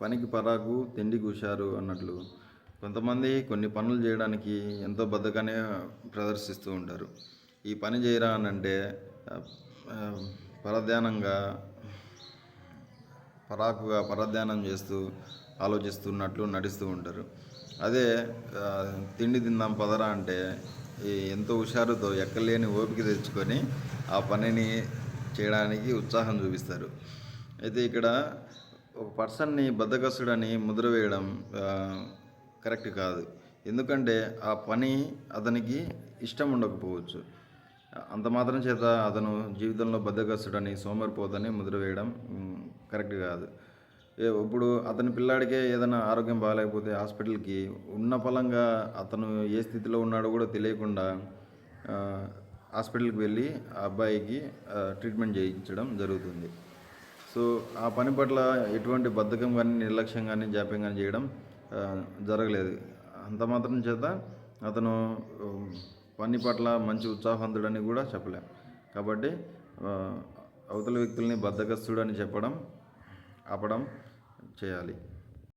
పనికి పరాకు తిండికి హుషారు అన్నట్లు కొంతమంది కొన్ని పనులు చేయడానికి ఎంతో బద్ధకాన్ని ప్రదర్శిస్తూ ఉంటారు. ఈ పని చేయరా అని అంటే పరధ్యానంగా పరధ్యానం చేస్తూ ఆలోచిస్తున్నట్లు నటిస్తూ ఉంటారు. అదే తిండి తిందాం పదరా అంటే ఎంతో హుషారుతో ఎక్కలేని ఓపిక తెచ్చుకొని ఆ పనిని చేయడానికి ఉత్సాహం చూపిస్తారు. అయితే ఇక్కడ ఒక పర్సన్ని బద్ధకస్తుడని ముద్ర వేయడం కరెక్ట్ కాదు. ఎందుకంటే ఆ పని అతనికి ఇష్టం ఉండకపోవచ్చు. అంత మాత్రం చేత అతను జీవితంలో బద్ధకస్తుడని సోమరిపోతని ముద్ర వేయడం కరెక్ట్ కాదు. ఇప్పుడు అతని పిల్లాడికే ఏదైనా ఆరోగ్యం బాగాలేకపోతే హాస్పిటల్కి ఉన్న పలంగా అతను ఏ స్థితిలో ఉన్నాడో కూడా తెలియకుండా హాస్పిటల్కి వెళ్ళి ఆ అబ్బాయికి ట్రీట్మెంట్ చేయించడం జరుగుతుంది. సో ఆ పని పట్ల ఎటువంటి బద్ధకం కానీ నిర్లక్ష్యం కానీ జాప్యం కానీ చేయడం జరగలేదు. అంత మాత్రం చేత అతను పని పట్ల మంచి ఉత్సాహవంతుడని కూడా చెప్పలేం. కాబట్టి అవతల వ్యక్తుల్ని బద్ధకస్తుడని చెప్పడం ఆపడం చేయాలి.